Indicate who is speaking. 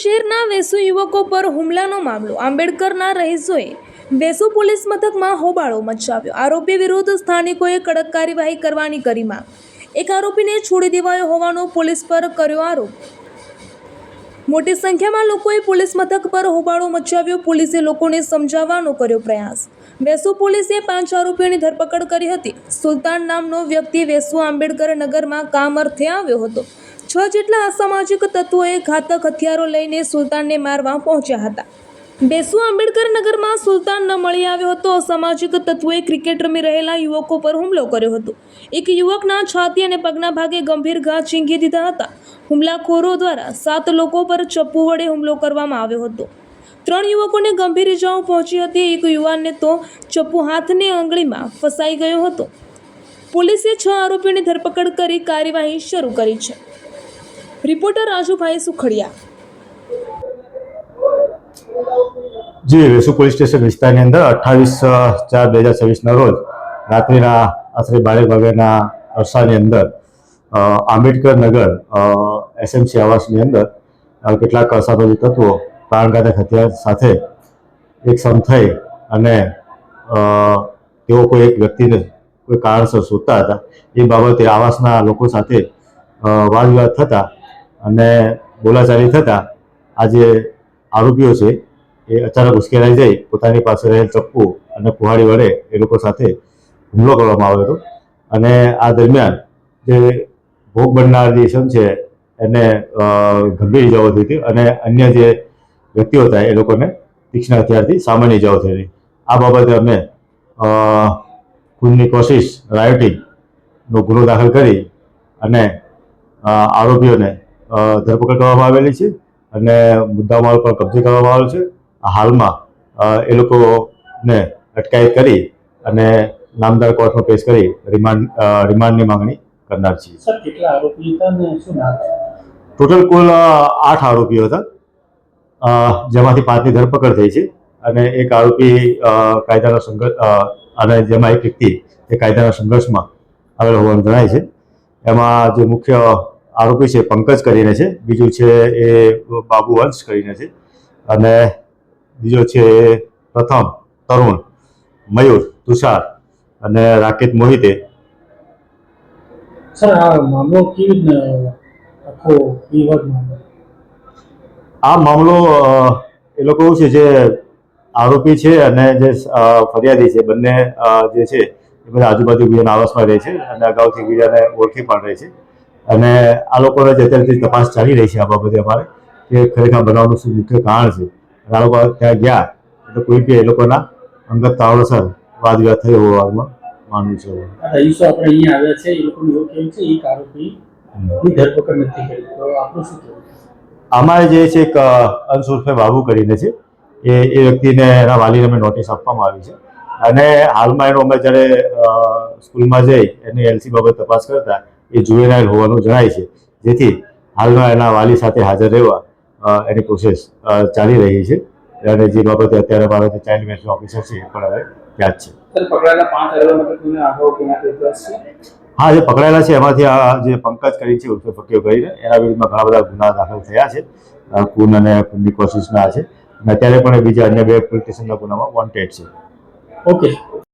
Speaker 1: શહેરના વેસુ યુવકો પર હુમલાનો મામલો. આંબેડકરના રહીશોએ વેસુ પોલીસ મથકમાં હોબાળો મચાવ્યો. આરોપી વિરુદ્ધ સ્થાનિકોએ કડક કાર્યવાહી કરવાની કરી માંગ. એક આરોપીને છોડી દેવાયો હોવાનો પોલીસ પર કર્યો આરોપ. મોટી સંખ્યામાં લોકોએ પોલીસ મથક પર હોબાળો મચાવ્યો. પોલીસે લોકોને સમજાવવાનો કર્યો પ્રયાસ. વેસુ પોલીસે 5 આરોપીઓની ધરપકડ કરી હતી. સુલતાન નામનો વ્યક્તિ વેસુ આંબેડકર નગરમાં કામ અર્થે આવ્યો હતો. 6 જેટલા અસામાજિક તત્વોએ ઘાતક હથિયારો લઈને સુલતાનને મારવા પહોંચ્યા હતા. વેસુ આંબેડકર નગરમાં સુલતાન ન મળી આવ્યો હતો. અસામાજિક તત્વોએ ક્રિકેટ રમી રહેલા યુવકો પર હુમલો કર્યો હતો. એક યુવકના છાતી અને પગના ભાગે ગંભીર ઘા ચીંધી દીધા હતા. હુમલાખોરો દ્વારા 7 લોકો પર ચપ્પુ વડે હુમલો કરવામાં આવ્યો હતો. 3 યુવકોને ગંભીર ઇજાઓ પહોંચી હતી. એક યુવાનને તો ચપ્પુ હાથની આંગળીમાં ફસાઈ ગયો હતો. પોલીસે 6 આરોપીઓની ધરપકડ કરી કાર્યવાહી શરૂ કરી છે. રિપોર્ટર રાજુભાઈ સુખડિયા.
Speaker 2: જી, વેસુ પોલીસ સ્ટેશન વિસ્તારની અંદર 28/4/2026 રોજ રાત્રિના આશરે 12 વાગ્યાના અરસાની અંદર આંબેડકર નગર એસએમસી આવાસની અંદર કેટલાક અસામાજિક તત્વો પ્રાણઘાતક હથિયાર સાથે એકસમ થઈ અને તેઓ કોઈ એક વ્યક્તિને કોઈ કારણસર શોધતા હતા. એ બાબતે આવાસના લોકો સાથે વાદ વિવાદ થતા અને બોલાચાલી થતાં આ જે આરોપીઓ છે એ અચાનક ઉશ્કેરાઈ જઈ પોતાની પાસે રહેલ ચપ્પુ અને કુહાડી વડે એ લોકો સાથે હુમલો કરવામાં આવ્યો હતો. અને આ દરમિયાન જે ભોગ બનનાર જે ઇસમ છે એને ગંભીર ઇજાઓ થઈ હતી અને અન્ય જે વ્યક્તિઓ હતા એ લોકોને તીક્ષ્ણ હથિયારથી સામાન્ય ઇજાઓ થઈ હતી. આ બાબતે અમે ખૂનની કોશિશ રાયોટિંગનો ગુનો દાખલ કરી અને આરોપીઓને ધરપકડ કરવામાં આવેલી છે અને મુદ્દામાલ પર કબજે કરવામાં આવેલો છે. હાલમાં એ લોકોને અટકાયત કરી અને નામદાર કોર્ટમાં પેશ કરી રિમાન્ડની માંગણી કરનાર છીએ.
Speaker 3: સર, કેટલા આરોપી હતા અને શું નામ છે?
Speaker 2: ટોટલ કુલ 8 આરોપીઓ હતા, જેમાંથી 5ની ધરપકડ થઈ છે અને એક આરોપી કાયદાનો સંઘર્ષ અને જેમાં એક વ્યક્તિ એ કાયદાના સંઘર્ષમાં આવેલો હોવાનું જણાય છે. એમાં જે મુખ્ય આરોપી છે પંકજ કરીને છે, બીજું છે એ બાબુ વંશ કરીને છે અને બીજો છે પ્રથમ તરુણ, મયુર, તુષાર અને રાકેત મોહિતે.
Speaker 3: સર, આ મામલો કેવી આખો વિવાદ મામલો?
Speaker 2: આ મામલો એ લોકો એવું છે જે આરોપી છે અને જે ફરિયાદી છે બંને જે છે એ બધા આજુબાજુ બીજાના આવાસમાં રહે છે અને અગાઉથી બીજાને ઓળખી પણ રહે છે અને આ લોકોને જે અત્યારથી તપાસ ચાલી રહી છે આ બાબતે અમારે કે ખરેખર બનાવવાનું શું મુખ્ય કારણ છે. આ લોકો ત્યાં ગયા એટલે કોઈ બી એ લોકોના અંગત કારણોસર વાદ વિવાદ થયો હોવાનું માનવું છે.
Speaker 3: રહીશો આપણે અહીંયા આવ્યા છે, એ લોકોનું એવું કહેવું છે એક આરોપીની ધરપકડ નથી કરી, તો આપણું શું કહેવું?
Speaker 2: અમારે જે છે એક અંશ ઉર્ફે બાબુ કરીને છે એ વ્યક્તિને એના વાલીને અમે નોટિસ આપવામાં આવી છે અને હાલમાં એનો અમે જ્યારે સ્કૂલમાં જઈ એની એલસી બાબત તપાસ કરતા એ જુવેનાઇલ હોવાનું જણાય છે, જેથી હાલમાં એના વાલી સાથે હાજર રહેવા એની પ્રોસેસ ચાલી રહી છે અને જે બાબતે અત્યારે મારા જે ચાઇલ્ડ વેલફેર ઓફિસર છે એ પણ હવે ત્યાં જ છે. હા, જે પકડાયેલા છે એમાંથી આ જે પંકજ કરી છે ઉર્ફે ફકીઓ કરીને એના વિરુદ્ધમાં ઘણા બધા ગુના દાખલ થયા છે. ખૂન અને ખૂનની કોશિશના છે અને અત્યારે પણ બીજા અન્ય 2 પોલીસ સ્ટેશનના ગુનામાં વોન્ટેડ છે.
Speaker 3: ઓકે.